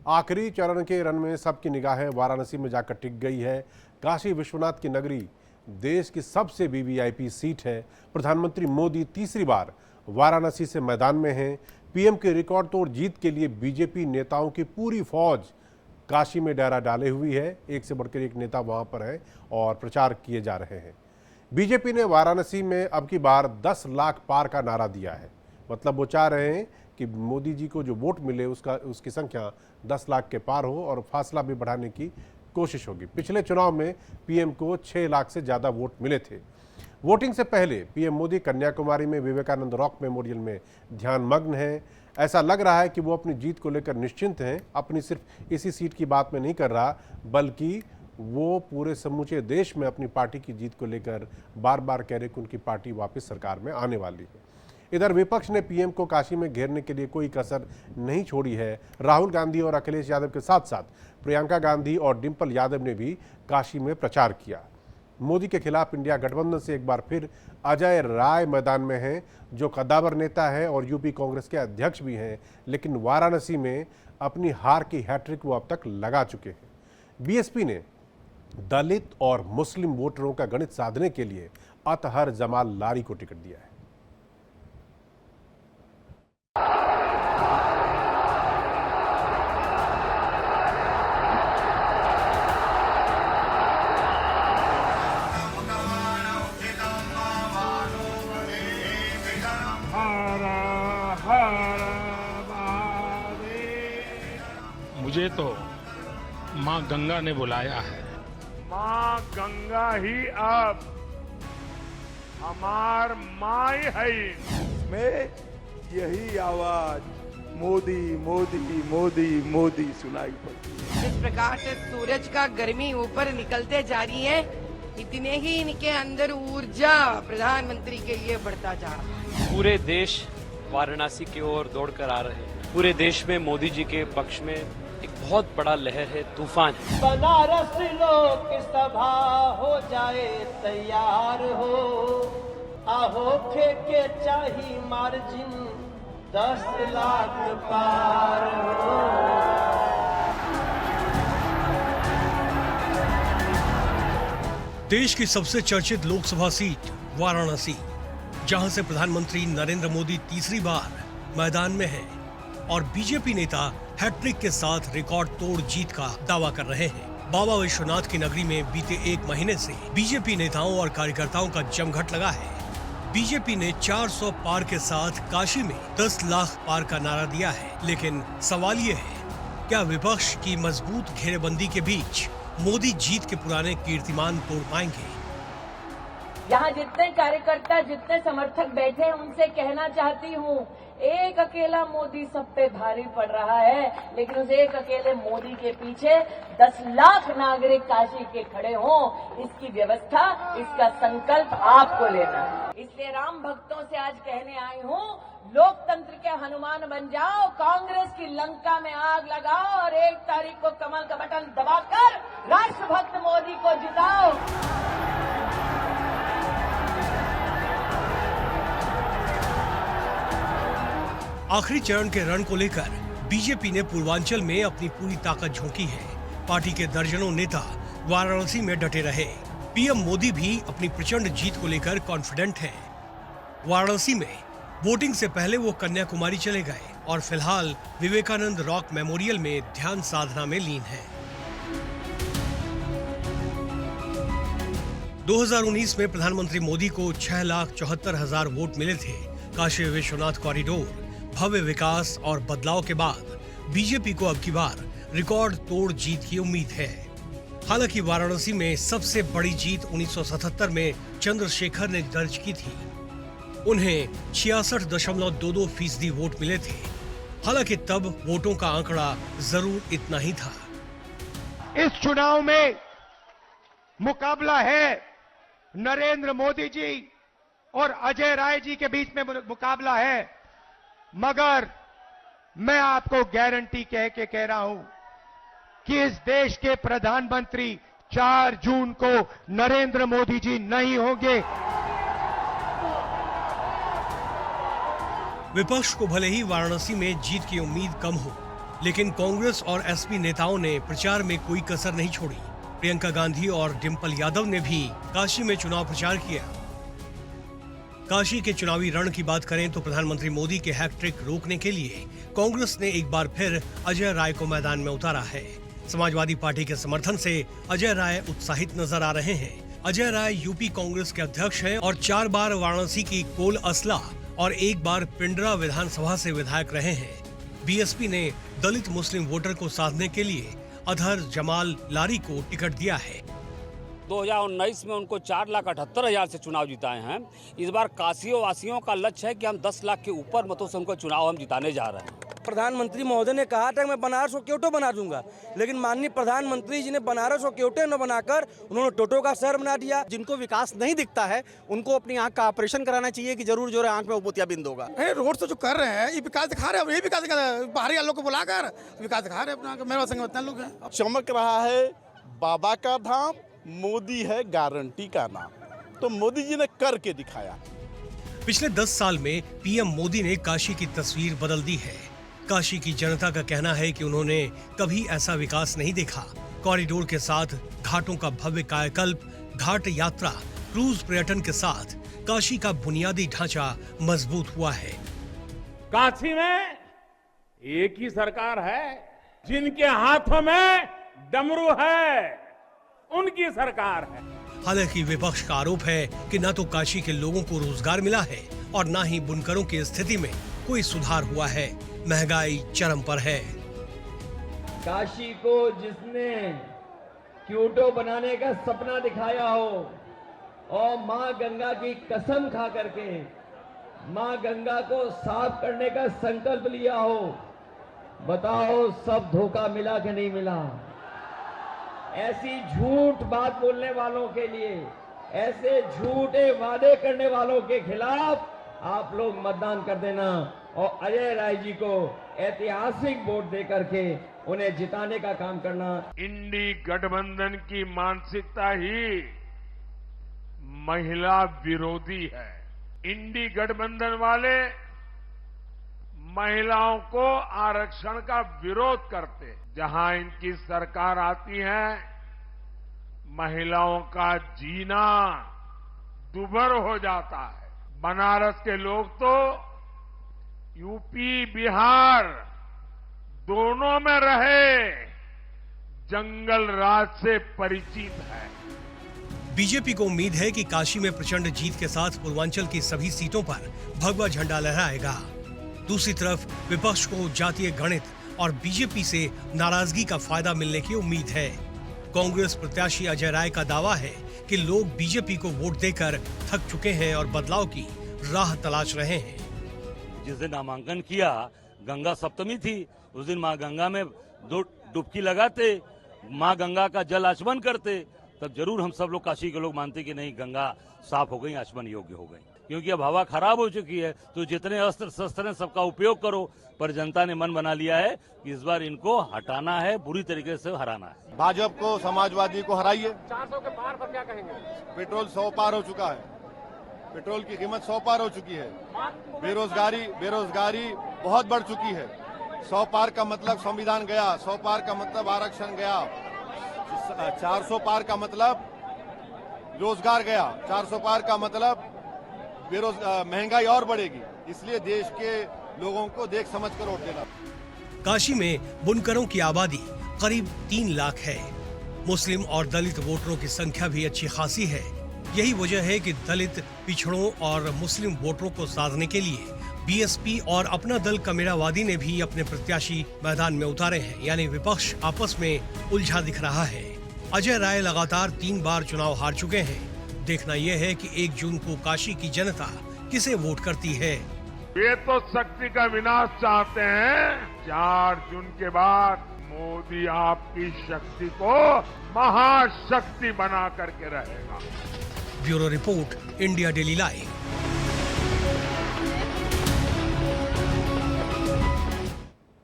आखिरी चरण के रन में सबकी निगाहें वाराणसी में जाकर टिक गई है। काशी विश्वनाथ की नगरी देश की सबसे वीवीआईपी सीट है। प्रधानमंत्री मोदी तीसरी बार वाराणसी से मैदान में हैं। पीएम की रिकॉर्ड तोड़ जीत के लिए बीजेपी नेताओं की पूरी फौज काशी में डेरा डाले हुई है। एक से बढ़कर एक नेता वहां पर है और प्रचार किए जा रहे हैं। बीजेपी ने वाराणसी में अब की बार 10 लाख पार का नारा दिया है। मतलब वो चाह रहे हैं कि मोदी जी को जो वोट मिले उसकी संख्या 10 लाख के पार हो और फासला भी बढ़ाने की कोशिश होगी। पिछले चुनाव में पीएम को 6 लाख से ज़्यादा वोट मिले थे। वोटिंग से पहले पीएम मोदी कन्याकुमारी में विवेकानंद रॉक मेमोरियल में ध्यानमग्न हैं। ऐसा लग रहा है कि वो अपनी जीत को लेकर निश्चिंत हैं। अपनी सिर्फ इसी सीट की बात में नहीं कर रहा, बल्कि वो पूरे समूचे देश में अपनी पार्टी की जीत को लेकर बार बार कह रहे कि उनकी पार्टी वापस सरकार में आने वाली है। इधर विपक्ष ने पीएम को काशी में घेरने के लिए कोई कसर नहीं छोड़ी है। राहुल गांधी और अखिलेश यादव के साथ साथ प्रियंका गांधी और डिंपल यादव ने भी काशी में प्रचार किया। मोदी के खिलाफ इंडिया गठबंधन से एक बार फिर अजय राय मैदान में हैं, जो कद्दावर नेता है और यूपी कांग्रेस के अध्यक्ष भी हैं, लेकिन वाराणसी में अपनी हार की हैट्रिक वो अब तक लगा चुके हैं। बीएसपी ने दलित और मुस्लिम वोटरों का गणित साधने के लिए अतहर जमाल लारी को टिकट दिया है। मुझे तो माँ गंगा ने बुलाया है। माँ गंगा ही अब हमार माँ है। में यही आवाज मोदी मोदी मोदी मोदी सुनाई पड़ती है। जिस प्रकार से सूरज का गर्मी ऊपर निकलते जा रही है, इतने ही इनके अंदर ऊर्जा प्रधानमंत्री के लिए बढ़ता जा रहा है। पूरे देश वाराणसी की ओर दौड़कर आ रहे हैं। पूरे देश में मोदी जी के पक्ष में एक बहुत बड़ा लहर है, तूफान है। बनारस लोक सभा हो जाए तैयार हो, आहो के चाही मार्जिन 10 लाख पार हो। देश की सबसे चर्चित लोकसभा सीट वाराणसी, जहां से प्रधानमंत्री नरेंद्र मोदी तीसरी बार मैदान में हैं और बीजेपी नेता हैट्रिक के साथ रिकॉर्ड तोड़ जीत का दावा कर रहे हैं। बाबा विश्वनाथ की नगरी में बीते एक महीने से बीजेपी नेताओं और कार्यकर्ताओं का जमघट लगा है। बीजेपी ने 400 पार के साथ काशी में 10 लाख पार का नारा दिया है, लेकिन सवाल ये है, क्या विपक्ष की मजबूत घेरेबंदी के बीच मोदी जीत के पुराने कीर्तिमान तोड़ पाएंगे? यहाँ जितने कार्यकर्ता, जितने समर्थक बैठे हैं, उनसे कहना चाहती हूँ, एक अकेला मोदी सब पे भारी पड़ रहा है, लेकिन उस एक अकेले मोदी के पीछे 10 लाख नागरिक काशी के खड़े हों, इसकी व्यवस्था, इसका संकल्प आपको लेना है। इसलिए राम भक्तों से आज कहने आई हूँ, लोकतंत्र के हनुमान बन जाओ, कांग्रेस की लंका में आग लगाओ और 1 तारीख को कमल का बटन दबाकर राष्ट्रभक्त मोदी को जिताओ। आखिरी चरण के रण को लेकर बीजेपी ने पूर्वांचल में अपनी पूरी ताकत झोंकी है। पार्टी के दर्जनों नेता वाराणसी में डटे रहे। पीएम मोदी भी अपनी प्रचंड जीत को लेकर कॉन्फिडेंट हैं। वाराणसी में वोटिंग से पहले वो कन्याकुमारी चले गए और फिलहाल विवेकानंद रॉक मेमोरियल में ध्यान साधना में लीन हैं। 2019 में प्रधानमंत्री मोदी को 6,74,000 वोट मिले थे। काशी विश्वनाथ कॉरिडोर, भव्य विकास और बदलाव के बाद बीजेपी को अब की बार रिकॉर्ड तोड़ जीत की उम्मीद है। हालांकि वाराणसी में सबसे बड़ी जीत 1977 में चंद्रशेखर ने दर्ज की थी। उन्हें 66.22% वोट मिले थे। हालांकि तब वोटों का आंकड़ा जरूर इतना ही था। इस चुनाव में मुकाबला है नरेंद्र मोदी जी और अजय राय जी के बीच में मुकाबला है, मगर मैं आपको गारंटी कह के कह रहा हूं कि इस देश के प्रधानमंत्री 4 जून को नरेंद्र मोदी जी नहीं होंगे। विपक्ष को भले ही वाराणसी में जीत की उम्मीद कम हो, लेकिन कांग्रेस और एसपी नेताओं ने प्रचार में कोई कसर नहीं छोड़ी। प्रियंका गांधी और डिंपल यादव ने भी काशी में चुनाव प्रचार किया। काशी के चुनावी रण की बात करें तो प्रधानमंत्री मोदी के हैट्रिक रोकने के लिए कांग्रेस ने एक बार फिर अजय राय को मैदान में उतारा है। समाजवादी पार्टी के समर्थन से अजय राय उत्साहित नजर आ रहे हैं। अजय राय यूपी कांग्रेस के अध्यक्ष हैं और 4 बार वाराणसी की कोल असला और 1 बार पिंडरा विधानसभा से विधायक रहे हैं। बीएसपी ने दलित मुस्लिम वोटर को साधने के लिए अधर जमाल लारी को टिकट दिया है। 2019 में उनको 4,78,000 से चुनाव जिताए हैं। इस बार काशी वासियों का लक्ष्य है कि हम 10 लाख के ऊपर मतों से उनको चुनाव हम जिताने जा रहे हैं। प्रधानमंत्री महोदय ने कहा था मैं बनारस को क्योटो बना दूंगा, लेकिन माननीय प्रधानमंत्री जी ने बनारस को क्योटो न बनाकर उन्होंने टोटो का शहर बना दिया। जिनको विकास नहीं दिखता है उनको अपनी आंख का ऑपरेशन कराना चाहिए कि जरूर जो आंख में मोतियाबिंद होगा। रोड से जो कर रहे हैं ये विकास दिखा रहे हैं, यही विकास दिखा रहे हैं। बाहरी लोग को बुलाकर विकास दिखा रहे हैं अपना। मेरे संग इतने लोग हैं। चमक रहा है बाबा का धाम, मोदी है गारंटी का नाम, तो मोदी जी ने करके दिखाया। पिछले 10 साल में पीएम मोदी ने काशी की तस्वीर बदल दी है। काशी की जनता का कहना है कि उन्होंने कभी ऐसा विकास नहीं देखा। कॉरिडोर के साथ घाटों का भव्य कायाकल्प, घाट यात्रा, क्रूज पर्यटन के साथ काशी का बुनियादी ढांचा मजबूत हुआ है। काशी में एक ही सरकार है, जिनके हाथों में डमरू है, उनकी सरकार है। हालांकि विपक्ष का आरोप है कि न तो काशी के लोगों को रोजगार मिला है और न ही बुनकरों की स्थिति में कोई सुधार हुआ है। महंगाई चरम पर है। काशी को जिसने क्योटो बनाने का सपना दिखाया हो और मां गंगा की कसम खा करके मां गंगा को साफ करने का संकल्प लिया हो, बताओ सब धोखा मिला कि नहीं मिला? ऐसी झूठ बात बोलने वालों के लिए, ऐसे झूठे वादे करने वालों के खिलाफ आप लोग मतदान कर देना और अजय राय जी को ऐतिहासिक वोट दे करके उन्हें जिताने का काम करना। इंडी गठबंधन की मानसिकता ही महिला विरोधी है। इंडी गठबंधन वाले महिलाओं को आरक्षण का विरोध करते हैं। जहां इनकी सरकार आती है, महिलाओं का जीना दुभर हो जाता है। बनारस के लोग तो यूपी बिहार दोनों में रहे जंगल राज से परिचित है। बीजेपी को उम्मीद है कि काशी में प्रचंड जीत के साथ पूर्वांचल की सभी सीटों पर भगवा झंडा लहराएगा। दूसरी तरफ विपक्ष को जातीय गणित और बीजेपी से नाराजगी का फायदा मिलने की उम्मीद है। कांग्रेस प्रत्याशी अजय राय का दावा है कि लोग बीजेपी को वोट देकर थक चुके हैं और बदलाव की राह तलाश रहे हैं। जिस दिन नामांकन किया, गंगा सप्तमी थी, उस दिन माँ गंगा में डुबकी लगाते, माँ गंगा का जल आचमन करते, तब जरूर हम सब लोग काशी के लोग मानते कि नहीं, गंगा साफ हो गई, आचमन योग्य हो गई। क्योंकि अब हवा खराब हो चुकी है, तो जितने अस्त्र शस्त्र हैं सबका उपयोग करो, पर जनता ने मन बना लिया है कि इस बार इनको हटाना है, बुरी तरीके से हराना है। भाजपा को, समाजवादी को हराइए। 400 के पार पर क्या कहेंगे? पेट्रोल 100 पार हो चुका है, पेट्रोल की कीमत 100 पार हो चुकी है। बेरोजगारी बहुत बढ़ चुकी है। 100 पार का मतलब संविधान गया, 100 पार का मतलब आरक्षण गया, 400 पार का मतलब रोजगार गया, 400 पार का मतलब महंगाई और बढ़ेगी। इसलिए देश के लोगों को देख समझ कर वोट देना। काशी में बुनकरों की आबादी करीब 3 लाख है। मुस्लिम और दलित वोटरों की संख्या भी अच्छी खासी है। यही वजह है कि दलित, पिछड़ों और मुस्लिम वोटरों को साधने के लिए बीएसपी और अपना दल कमेरावादी ने भी अपने प्रत्याशी मैदान में उतारे हैं। यानी विपक्ष आपस में उलझा दिख रहा है। अजय राय लगातार 3 बार चुनाव हार चुके हैं। देखना यह है कि 1 जून को काशी की जनता किसे वोट करती है। ये तो शक्ति का विनाश चाहते हैं। 4 जून के बाद मोदी आपकी शक्ति को महाशक्ति बना करके रहेगा। Bureau report, India daily live.